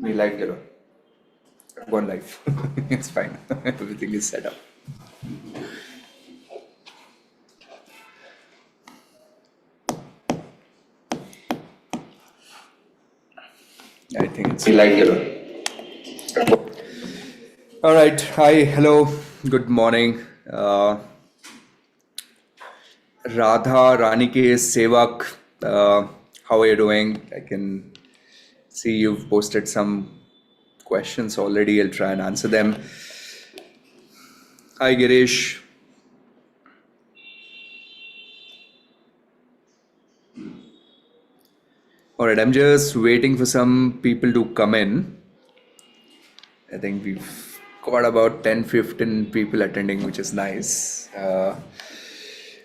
Be live, Jalo. Go on live. It's fine. Everything is set up. I think it's live, Jalo. All right. Hi. Hello. Good morning. Radha Ranike Sevak. How are you doing? I can see you've posted some questions already. I'll try and answer them. Hi, Girish. All right, I'm just waiting for some people to come in. I think we've got about 10-15 people attending, which is nice.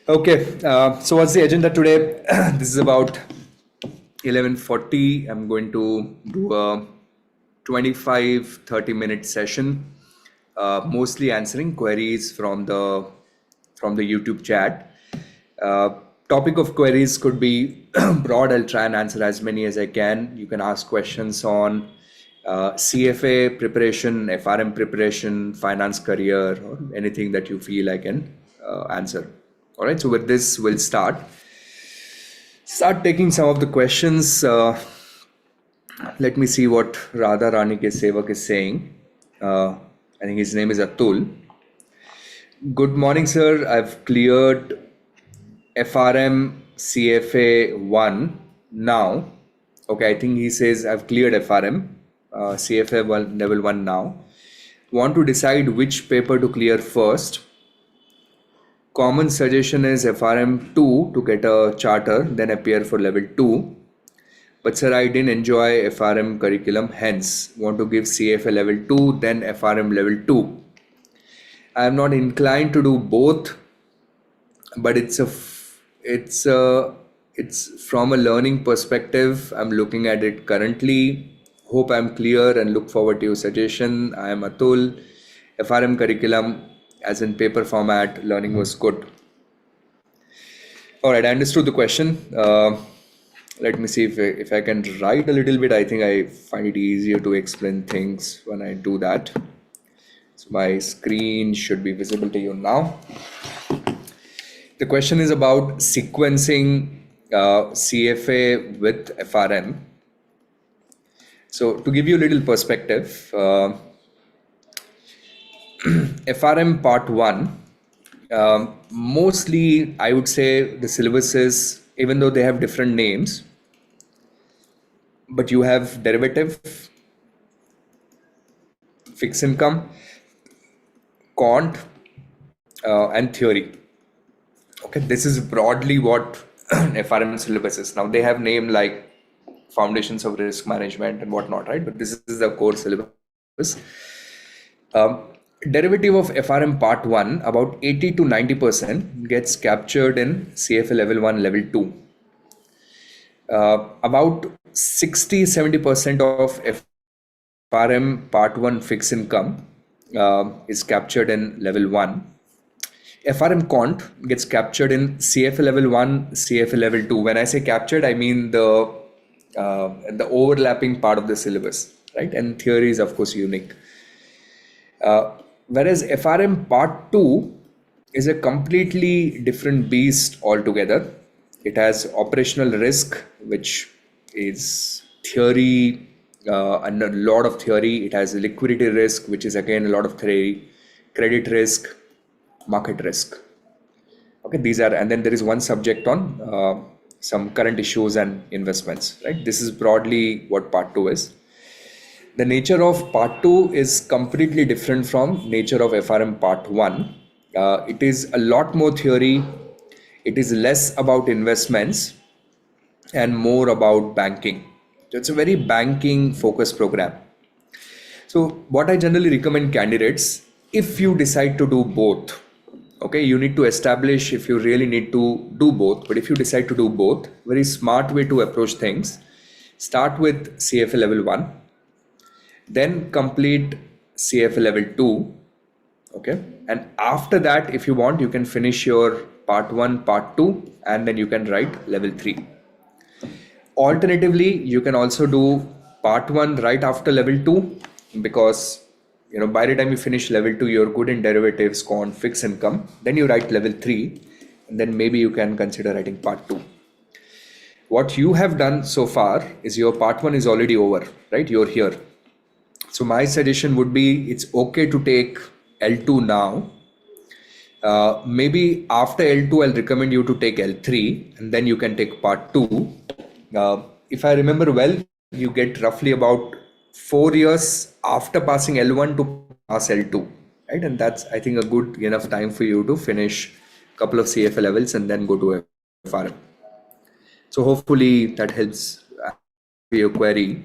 Okay, so what's the agenda today? This is about 11:40. I'm going to do a 25-30 minute session, mostly answering queries from the YouTube chat. Topic of queries could be broad. I'll try and answer as many as I can. You can ask questions on CFA preparation, FRM preparation, finance career, or anything that you feel I can answer. All right, so with this, we'll start taking some of the questions. Let me see what Radha Ranike Sevak is saying. I think his name is Atul. Good morning, sir. I've cleared FRM CFA 1 now. Okay, I think he says I've cleared FRM CFA 1, level 1 now. Want to decide which paper to clear first. Common suggestion is FRM 2 to get a charter, then appear for level 2. But sir, I didn't enjoy FRM curriculum, hence want to give CFA level 2, then FRM level 2. I am not inclined to do both, but it's from a learning perspective. I'm looking at it currently. Hope I'm clear and look forward to your suggestion. I am Atul. FRM curriculum, as in paper format, learning was good. All right, I understood the question. Let me see if I can write a little bit. I think I find it easier to explain things when I do that. So my screen should be visible to you now. The question is about sequencing CFA with FRM. So to give you a little perspective, FRM part 1, mostly I would say the syllabuses, even though they have different names, but you have derivative, fixed income, quant, and theory. Okay, this is broadly what FRM syllabus is. Now they have name like foundations of risk management and whatnot, right? But this is the core syllabus. Derivative of FRM part 1, about 80 to 90% gets captured in CFA level 1, level 2. About 60-70% of FRM part 1 fixed income is captured in level 1. FRM quant gets captured in CFA level 1, CFA level 2. When I say captured, I mean the overlapping part of the syllabus, right? And theory is of course unique. Whereas FRM part 2 is a completely different beast altogether. It has operational risk, which is theory and a lot of theory. It has liquidity risk, which is again a lot of theory, credit risk, market risk. Okay, these are, and then there is one subject on some current issues and investments, right? This is broadly what part 2 is. The nature of part 2 is completely different from nature of FRM part 1. It is a lot more theory. It is less about investments and more about banking. So it's a very banking focused program. So what I generally recommend candidates, if you decide to do both, okay, you need to establish if you really need to do both. But if you decide to do both, very smart way to approach things, start with CFA level 1. Then complete CFA level 2, okay, and after that, if you want, you can finish your part 1, part 2, and then you can write level 3. Alternatively, you can also do part 1 right after level 2, because by the time you finish level 2 you're good in derivatives, quant, fixed income. Then you write level 3, and then maybe you can consider writing part 2. What you have done so far is your part 1 is already over, right? You're here. So my suggestion would be, it's okay to take L2 now. Maybe after L2, I'll recommend you to take L3, and then you can take part 2. If I remember well, you get roughly about 4 years after passing L1 to pass L2, right? And that's, I think, a good enough time for you to finish a couple of CFA levels and then go to FRM. So hopefully that helps your query.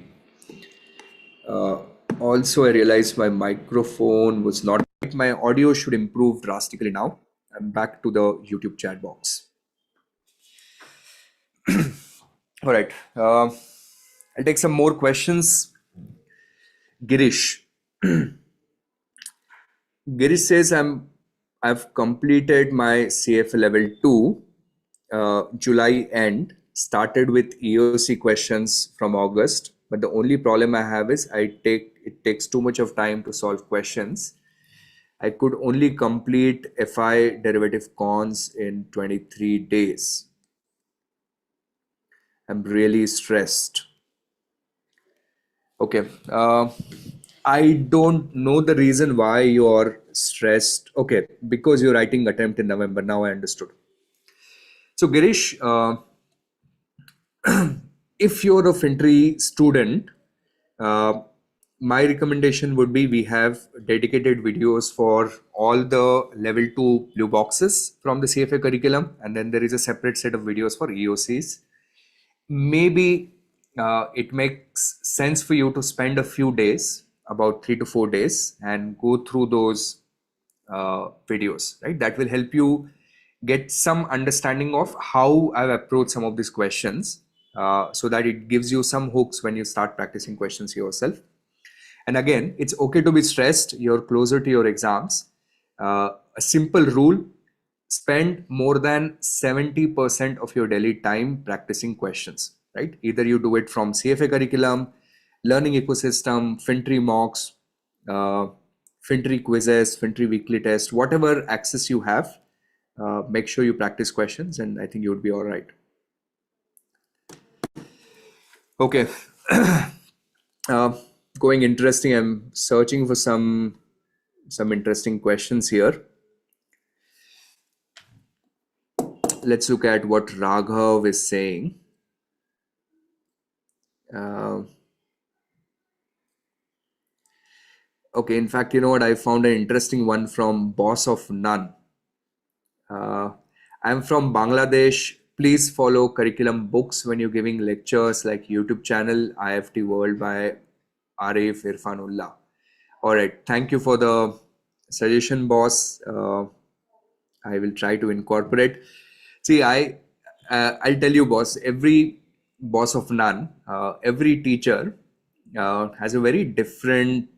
Also, I realized my microphone was not. My audio should improve drastically now. I'm back to the YouTube chat box. All right. I'll take some more questions. Girish. Girish says I've completed my CFA level 2 July end. Started with EOC questions from August, but the only problem I have is it takes too much of time to solve questions. I could only complete FI derivative cons in 23 days. I'm really stressed. Okay. I don't know the reason why you're stressed. Okay, because you're writing attempt in November. Now I understood. So Girish, if you're a FinTree student, my recommendation would be, we have dedicated videos for all the level 2 blue boxes from the CFA curriculum, and then there is a separate set of videos for EOCs. Maybe it makes sense for you to spend a few days, about 3 to 4 days, and go through those videos, right? That will help you get some understanding of how I've approached some of these questions, so that it gives you some hooks when you start practicing questions yourself. And again, it's okay to be stressed. You're closer to your exams. A simple rule: spend more than 70% of your daily time practicing questions, right? Either you do it from CFA curriculum, learning ecosystem, FinTree mocks, FinTree quizzes, FinTree weekly test, whatever access you have, make sure you practice questions, and I think you would be all right. Okay. Going interesting. I'm searching for some interesting questions here. Let's look at what Raghav is saying. Okay, in fact, you know what? I found an interesting one from Boss of None. I'm from Bangladesh. Please follow curriculum books when you're giving lectures, like YouTube channel IFT World by Arif Irfanullah. All right, thank you for the suggestion, boss. I will try to incorporate. See, I'll tell you, boss. Every boss of none, every teacher has a very different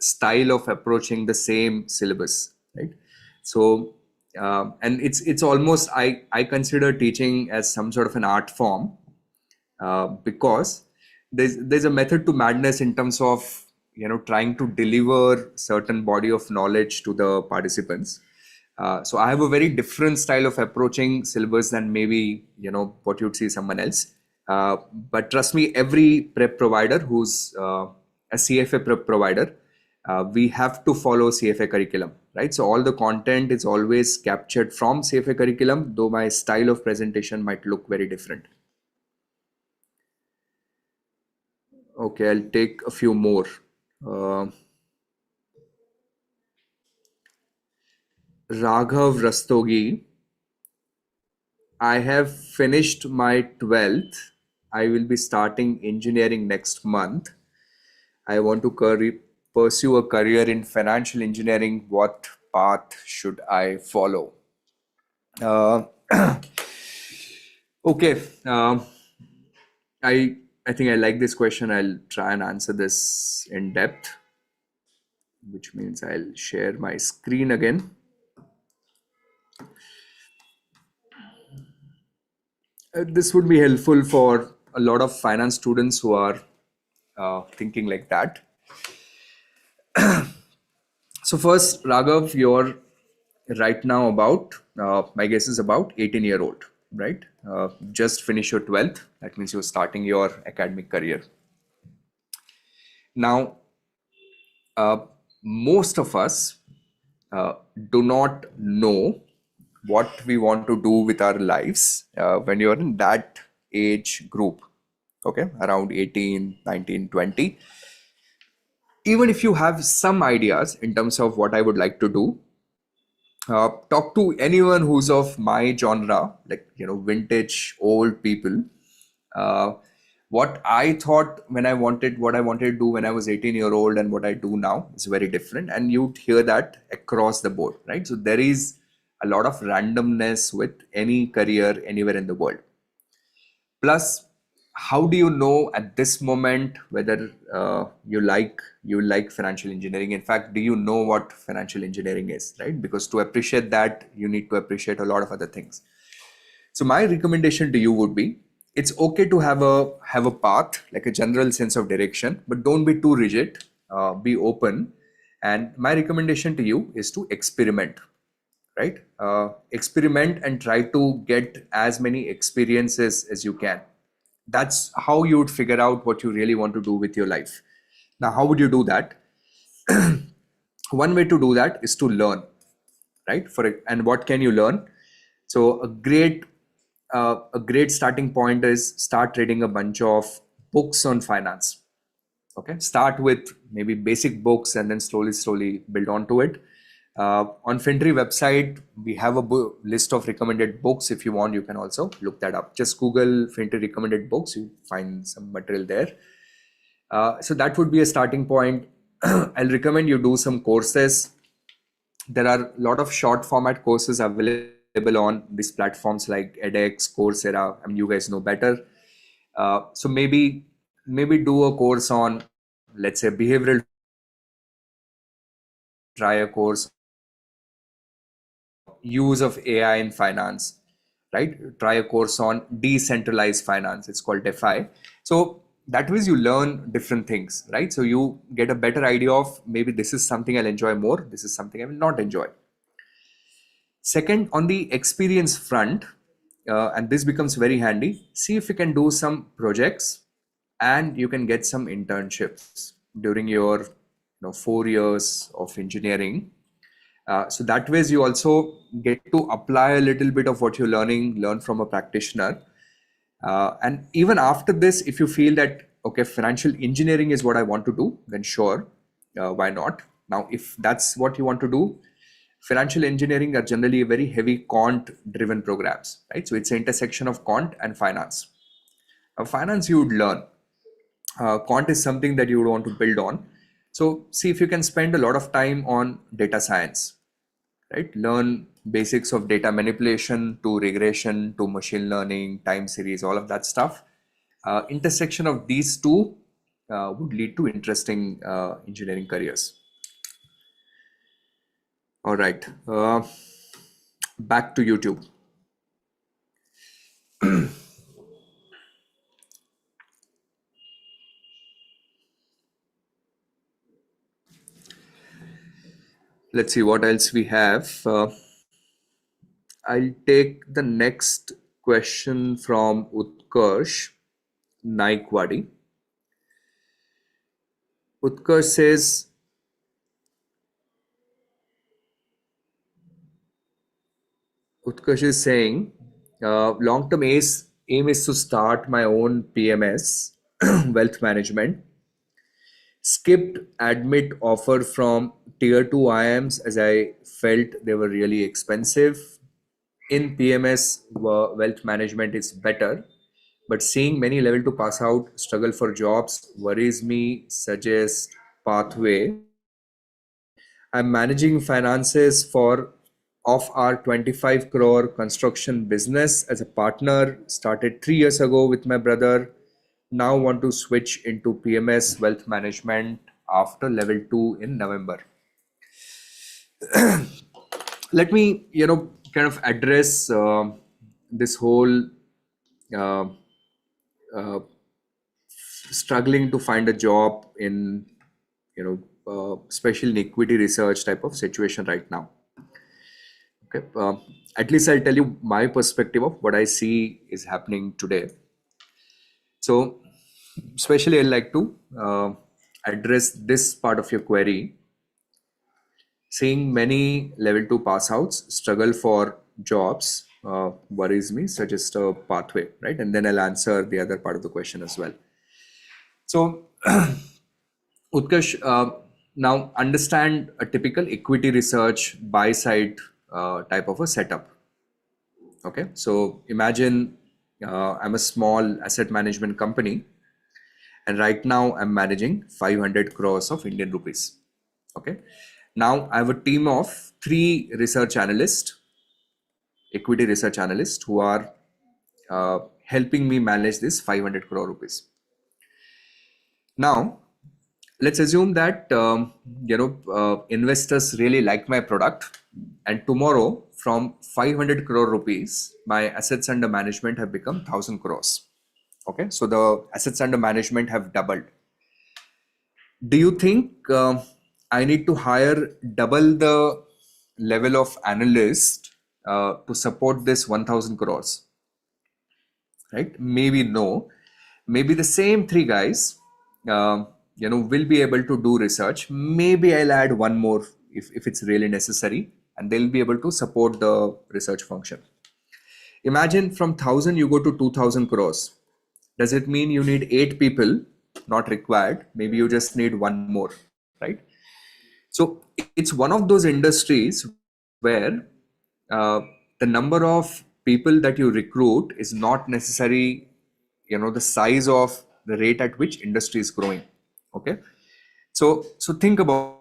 style of approaching the same syllabus, right? So, and it's almost, I consider teaching as some sort of an art form, because there's a method to madness in terms of trying to deliver certain body of knowledge to the participants. So I have a very different style of approaching syllabus than maybe what you'd see someone else. But trust me, every prep provider who's a CFA prep provider, we have to follow CFA curriculum, right? So all the content is always captured from CFA curriculum, though my style of presentation might look very different. Okay, I'll take a few more. Raghav Rastogi, I have finished my 12th. I will be starting engineering next month. I want to pursue a career in financial engineering. What path should I follow? Okay. I think I like this question. I'll try and answer this in depth, which means I'll share my screen again. This would be helpful for a lot of finance students who are thinking like that. So first, Raghav, you're right now about, my guess is about 18-year-old, right? Just finish your 12th. That means you're starting your academic career. Now, uh, most of us uh, do not know what we want to do with our lives when you're in that age group, okay, around 18, 19, 20. Even if you have some ideas in terms of what I would like to do, talk to anyone who's of my genre, like, vintage old people. Uh, what I thought when what I wanted to do when I was 18-year-old and what I do now is very different. And you'd hear that across the board, right? So there is a lot of randomness with any career anywhere in the world. Plus, how do you know at this moment whether you like financial engineering? In fact, do you know what financial engineering is, right? Because to appreciate that, you need to appreciate a lot of other things. So my recommendation to you would be, it's okay to have a path, like a general sense of direction, but don't be too rigid. Be open. And my recommendation to you is to experiment, right? Experiment and try to get as many experiences as you can. That's how you would figure out what you really want to do with your life. Now, how would you do that? One way to do that is to learn, right? And what can you learn? So a great starting point is start reading a bunch of books on finance. Okay, start with maybe basic books and then slowly build onto it. On FinTree website, we have a list of recommended books. If you want, you can also look that up. Just Google FinTree recommended books, you find some material there. So that would be a starting point. I'll recommend you do some courses. There are a lot of short format courses available on these platforms like edX, Coursera. I mean, you guys know better. So maybe do a course on, let's say, behavioral try a course use of AI in finance, right? Try a course on decentralized finance. It's called DeFi. So that way you learn different things, right? So you get a better idea of maybe this is something I'll enjoy more, this is something I will not enjoy. Second, on the experience front, and this becomes very handy, see if you can do some projects and you can get some internships during your 4 years of engineering. So that ways you also get to apply a little bit of what you're learn from a practitioner. And even after this, if you feel that, okay, financial engineering is what I want to do, then sure, why not? Now, if that's what you want to do, financial engineering are generally very heavy quant driven programs, right? So it's an intersection of quant and finance. Finance you would learn. Quant is something that you would want to build on. So see if you can spend a lot of time on data science, right? Learn basics of data manipulation to regression to machine learning, time series, all of that stuff. Intersection of these two would lead to interesting engineering careers. All right, back to YouTube. Let's see what else we have. I'll take the next question from Utkarsh Naikwadi. Utkarsh says, Utkarsh is saying, long-term aim is to start my own PMS, wealth management. Skipped admit offer from tier 2 IIMs as I felt they were really expensive. In PMS, wealth management is better, but seeing many level 2 pass out struggle for jobs worries me. Suggest pathway. I'm managing finances for of our 25 crore construction business as a partner. Started 3 years ago with my brother. Now want to switch into PMS wealth management after level 2 in November. Let me, kind of address this whole uh, uh, struggling to find a job in, especially in equity research type of situation right now. Okay, at least I'll tell you my perspective of what I see is happening today. So, especially I'd like to address this part of your query. Seeing many level 2 pass outs struggle for jobs worries me. Suggest a pathway, right? And then I'll answer the other part of the question as well. So, Utkarsh, now understand a typical equity research buy side type of a setup. Okay, so imagine I'm a small asset management company, and right now I'm managing 500 crores of Indian rupees. Okay, now I have a team of 3 equity research analysts, who are helping me manage this 500 crore rupees. Now, let's assume that investors really like my product, and tomorrow from 500 crore rupees, my assets under management have become 1,000 crores. Okay, so the assets under management have doubled. Do you think I need to hire double the level of analyst to support this 1,000 crores? Right? Maybe no. Maybe the same 3 guys, will be able to do research. Maybe I'll add one more if it's really necessary, and they'll be able to support the research function. Imagine from 1,000 you go to 2,000 crores. Does it mean you need 8 people? Not required. Maybe you just need one more, right? So it's one of those industries where the number of people that you recruit is not necessary, the size of the rate at which industry is growing. Okay, so think about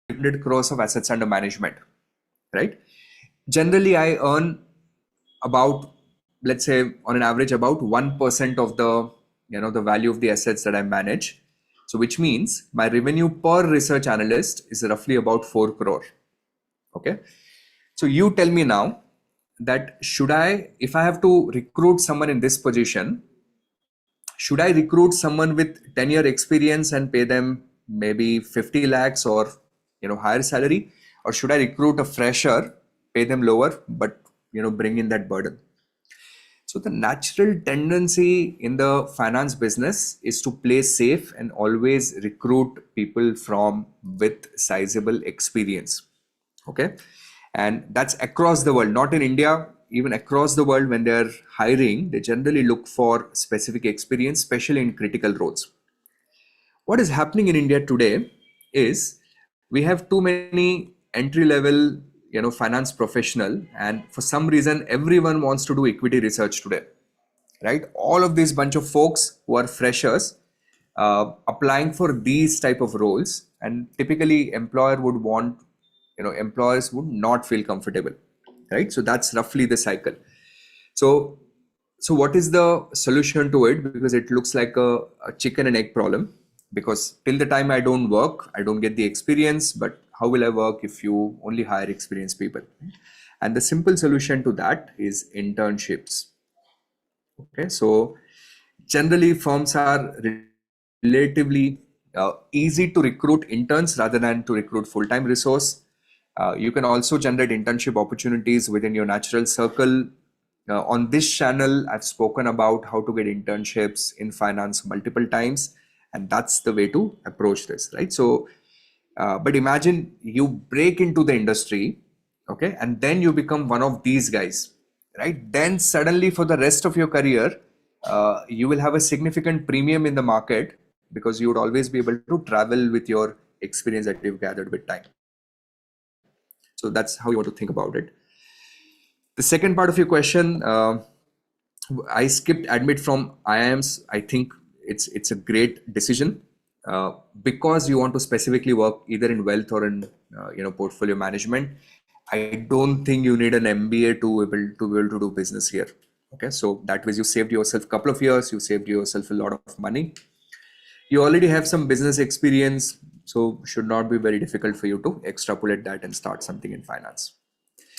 it. If you have 500 crores of assets under management, right? Generally, I earn about, let's say, on an average, about 1% of the the value of the assets that I manage. So, which means my revenue per research analyst is roughly about 4 crore. Okay, so you tell me now that if I have to recruit someone in this position, should I recruit someone with 10-year experience and pay them maybe 50 lakhs or higher salary, or should I recruit a fresher, pay them lower, but bring in that burden? So the natural tendency in the finance business is to play safe and always recruit people with sizable experience. Okay, and that's across the world, not in India. Even across the world, when they're hiring, they generally look for specific experience, especially in critical roles. What is happening in India today is we have too many entry level finance professional, and for some reason everyone wants to do equity research today, right? All of these bunch of folks who are freshers applying for these type of roles, and typically employers would not feel comfortable, right? So that's roughly the cycle. So what is the solution to it? Because it looks like a chicken and egg problem, because till the time I don't work, I don't get the experience. But how will I work if you only hire experienced people? And the simple solution to that is internships. Okay, so generally firms are relatively easy to recruit interns rather than to recruit full-time resource. You can also generate internship opportunities within your natural circle. On this channel, I've spoken about how to get internships in finance multiple times, and that's the way to approach this, right? So, but imagine you break into the industry, okay, and then you become one of these guys, right? Then suddenly for the rest of your career, you will have a significant premium in the market, because you would always be able to travel with your experience that you've gathered with time. So that's how you want to think about it. The second part of your question, I skipped admit from IIMs. I think it's a great decision because you want to specifically work either in wealth or in portfolio management. I don't think you need an MBA to be able to do business here. Okay, so that way you saved yourself a couple of years, you saved yourself a lot of money. You already have some business experience, So should not be very difficult for you to extrapolate that and start something in finance.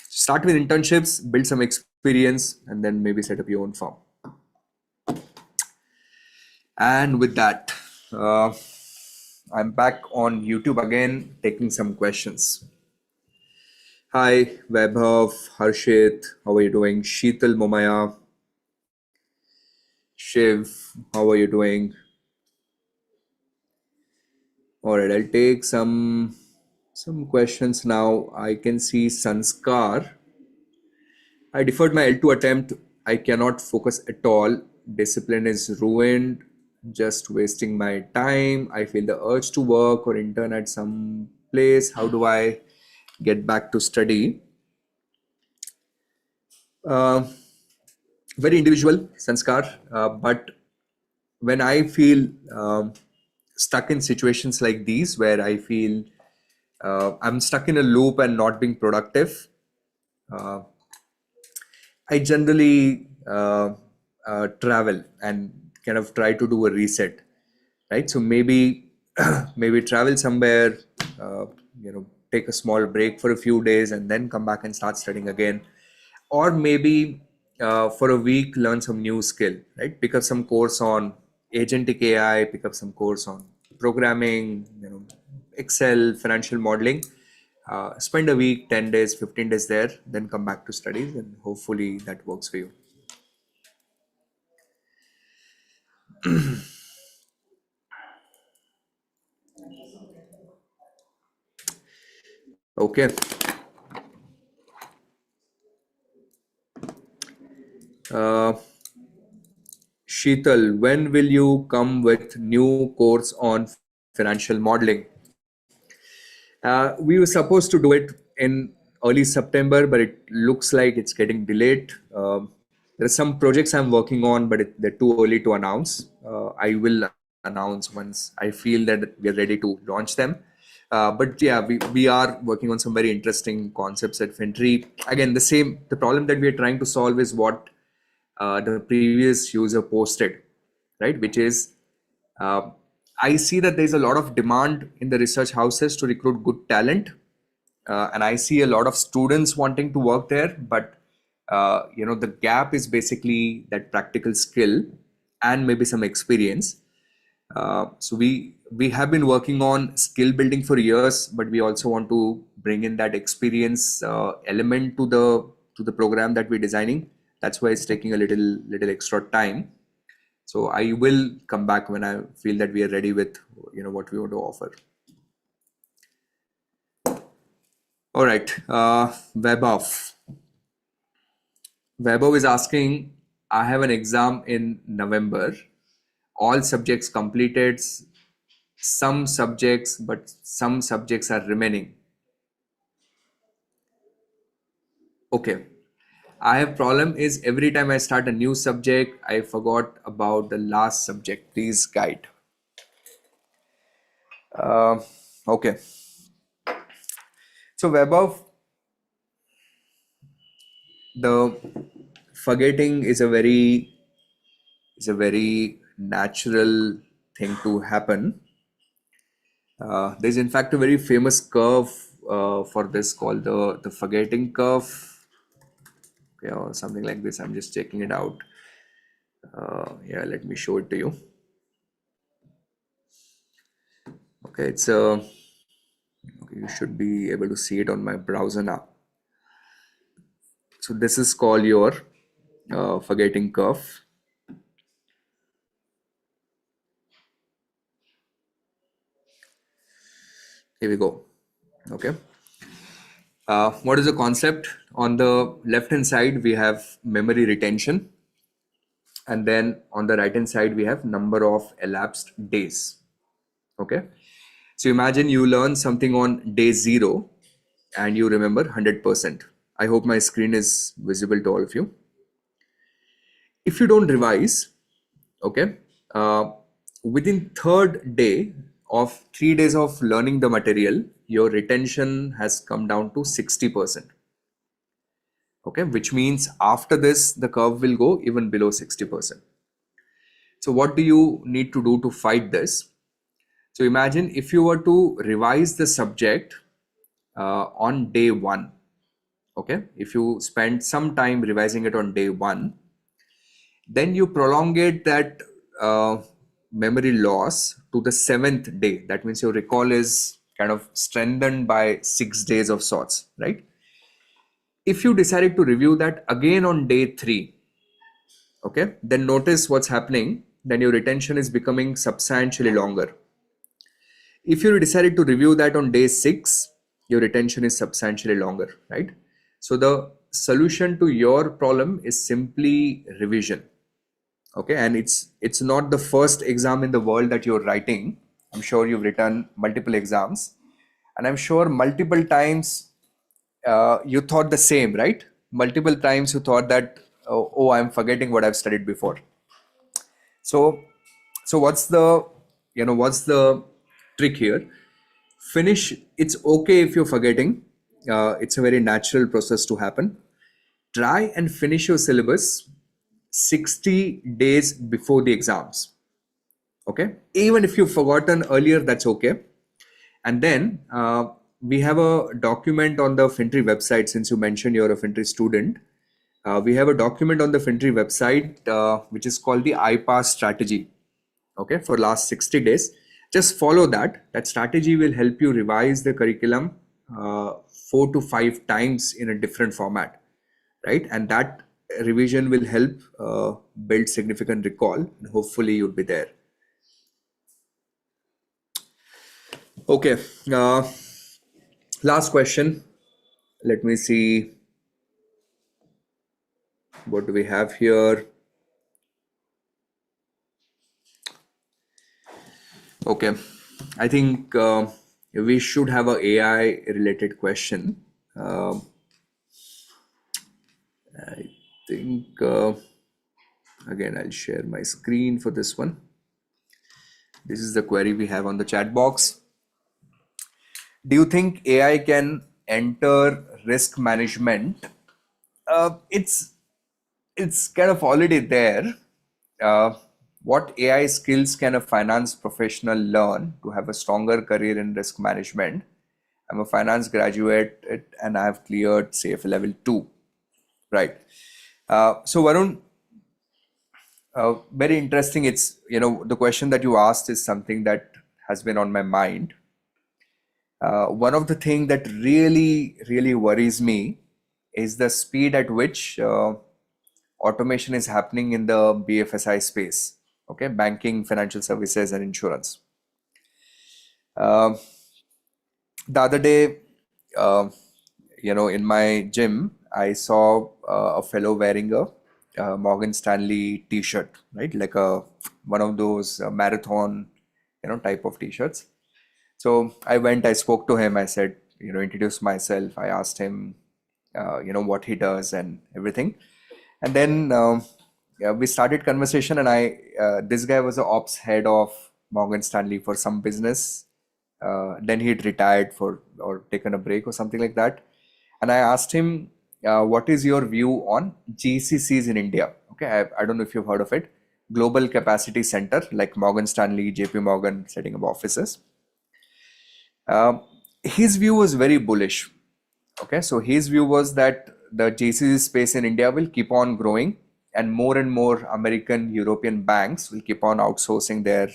Start with internships, build some experience, and then maybe set up your own firm. And with that, I'm back on YouTube again, taking some questions. Hi, Vaibhav, Harshit, how are you doing? Sheetal, Momaya, Shiv, how are you doing? All right, I'll take some questions now. I can see Sanskar. I deferred my L2 attempt. I cannot focus at all. Discipline is ruined. Just wasting my time. I feel the urge to work or intern at some place. How do I get back to study? Uh, Very individual, Sanskar. But when I feel stuck in situations like these, where I feel I'm stuck in a loop and not being productive, uh, I generally travel and kind of try to do a reset, right? So maybe maybe travel somewhere, uh, take a small break for a few days and then come back and start studying again, or maybe for a week learn some new skill, right? Pick up some course on agentic AI, pick up some course on programming, Excel, financial modeling. Spend a week, 10 days, 15 days there, then come back to studies, and hopefully that works for you. Okay. Uh, Sheetal, when will you come with new course on financial modeling? We were supposed to do it in early September, but it looks like it's getting delayed. There are some projects I'm working on, but they're too early to announce. I will announce once I feel that we're ready to launch them. But yeah, we are working on some very interesting concepts at FinTree. Again, the problem that we are trying to solve is what the previous user posted, right? Which is, uh, I see that there's a lot of demand in the research houses to recruit good talent, and I see a lot of students wanting to work there. But the gap is basically that practical skill and maybe some experience. So we have been working on skill building for years, but we also want to bring in that experience element to the program that we're designing. That's why it's taking a little extra time. So I will come back when I feel that we are ready with what we want to offer. All right, Vaibhav. Vaibhav is asking, I have an exam in November. All subjects completed, some subjects, but some subjects are remaining. Okay. I have problem is every time I start a new subject, I forgot about the last subject. Please guide. Uh, okay. So Vaibhav, the forgetting is a very natural thing to happen. There's in fact a very famous curve for this called the forgetting curve, okay, or something like this. I'm just checking it out. Yeah, let me show it to you. Okay, okay, you should be able to see it on my browser now. So this is called your forgetting curve. Here we go. Okay. What is the concept? On the left hand side, we have memory retention. And then on the right hand side, we have number of elapsed days. Okay. So imagine you learn something on day 0 and you remember 100%. I hope my screen is visible to all of you. If you don't revise, okay, uh, within third day of 3 days of learning the material, your retention has come down to 60%. Okay, which means after this, the curve will go even below 60%. So what do you need to do to fight this? So imagine if you were to revise the subject on day one. Okay, if you spend some time revising it on day one, then you prolongate that memory loss to the seventh day. That means your recall is kind of strengthened by 6 days of sorts, right? If you decided to review that again on day three, okay, then notice what's happening. Then your retention is becoming substantially longer. If you decided to review that on day six, your retention is substantially longer, right? So the solution to your problem is simply revision. Okay, and it's not the first exam in the world that you're writing. I'm sure you've written multiple exams, and I'm sure multiple times you thought the same, right? Multiple times you thought that, oh, I'm forgetting what I've studied before. So what's the, what's the trick here? Finish. It's okay if you're forgetting. It's a very natural process to happen. Try and finish your syllabus 60 days before the exams. Okay, even if you've forgotten earlier, that's okay. And then we have a document on the FinTree website. Since you mentioned you're a FinTree student, we have a document on the FinTree website which is called the IPASS strategy. Okay, for last 60 days, just follow that. That strategy will help you revise the curriculum 4 to 5 times in a different format, right? And that revision will help build significant recall, and hopefully you'll be there. Okay, last question. Let me see, what do we have here? Okay, I think we should have a AI related question. I think again I'll share my screen for this one. This is the query we have on the chat box. Do you think AI can enter risk management? It's kind of already there. What AI skills can a finance professional learn to have a stronger career in risk management? I'm a finance graduate and I have cleared CFA level 2. Right. So Varun, very interesting. It's, the question that you asked is something that has been on my mind. One of the things that really worries me is the speed at which automation is happening in the BFSI space. Okay, banking, financial services, and insurance. The other day, in my gym, I saw a fellow wearing a Morgan Stanley T-shirt, right? Like one of those marathon, type of T-shirts. So I went, I spoke to him, I said, introduced myself. I asked him, what he does and everything. And then we started conversation, and this guy was the ops head of Morgan Stanley for some business. Then he'd retired or taken a break or something like that. And I asked him, what is your view on GCCs in India? Okay, I don't know if you've heard of it. Global Capacity Center, like Morgan Stanley, JP Morgan setting up offices. His view was very bullish. Okay, so his view was that the GCC space in India will keep on growing, and more American, European banks will keep on outsourcing their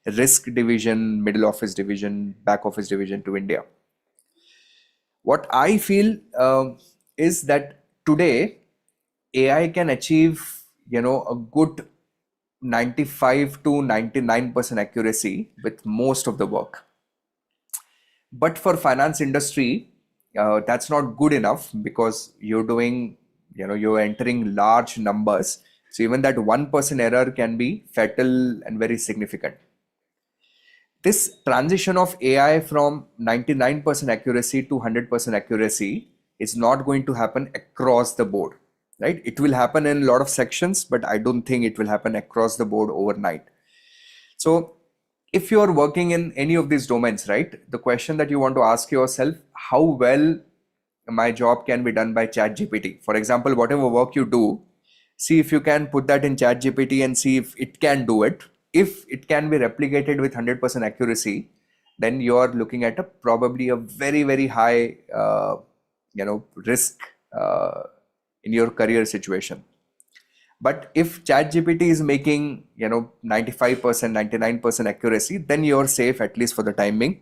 risk division, middle office division, back office division to India. What I feel is that today AI can achieve, a good 95 to 99% accuracy with most of the work. But for finance industry, that's not good enough, because you're doing, you're entering large numbers. So even that 1% error can be fatal and very significant. This transition of AI from 99% accuracy to 100% accuracy is not going to happen across the board, right? It will happen in a lot of sections, but I don't think it will happen across the board overnight. So if you are working in any of these domains, right, the question that you want to ask yourself, how well my job can be done by ChatGPT? For example, whatever work you do, see if you can put that in ChatGPT and see if it can do it. if it can be replicated with 100% accuracy, then you are looking at probably a very, very high risk in your career situation. But if ChatGPT is making 95%, 99% accuracy, then you're safe, at least for the time being.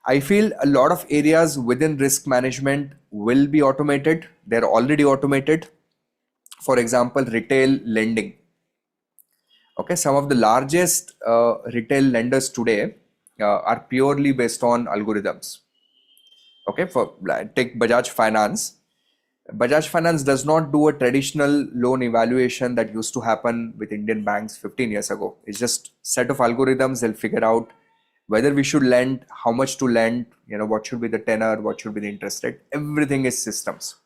I feel a lot of areas within risk management will be automated. They're already automated. For example, retail lending. Okay, some of the largest retail lenders today are purely based on algorithms. Okay, take Bajaj Finance. Bajaj Finance does not do a traditional loan evaluation that used to happen with Indian banks 15 years ago. It's just set of algorithms. They'll figure out whether we should lend, how much to lend, what should be the tenor, what should be the interest rate. Everything is systems.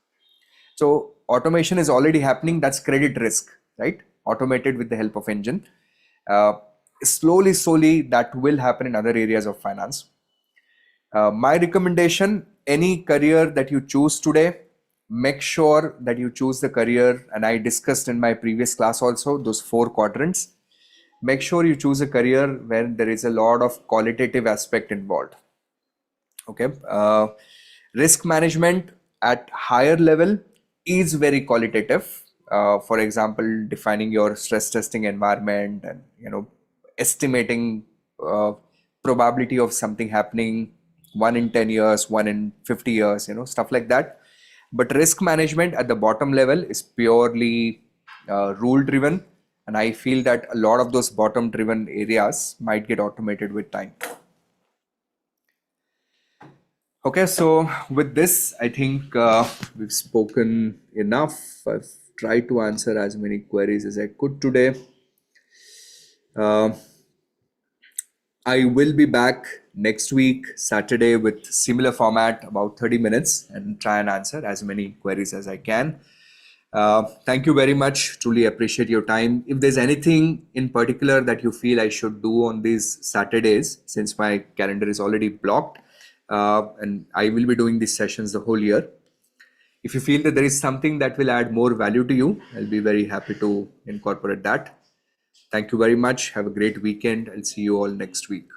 So automation is already happening. That's credit risk, right? Automated with the help of engine. Slowly, that will happen in other areas of finance. My recommendation, any career that you choose today, make sure that you choose the career, and I discussed in my previous class also those 4 quadrants. Make sure you choose a career where there is a lot of qualitative aspect involved. Okay, risk management at higher level is very qualitative. For example, defining your stress testing environment and estimating probability of something happening 1 in 10 years, 1 in 50 years, stuff like that. But risk management at the bottom level is purely rule driven, and I feel that a lot of those bottom driven areas might get automated with time. Okay, so with this, I think we've spoken enough. I've tried to answer as many queries as I could today. I will be back next week, Saturday, with similar format, about 30 minutes, and try and answer as many queries as I can. Thank you very much. Truly appreciate your time. If there's anything in particular that you feel I should do on these Saturdays, since my calendar is already blocked, and I will be doing these sessions the whole year. If you feel that there is something that will add more value to you, I'll be very happy to incorporate that. Thank you very much. Have a great weekend. I'll see you all next week.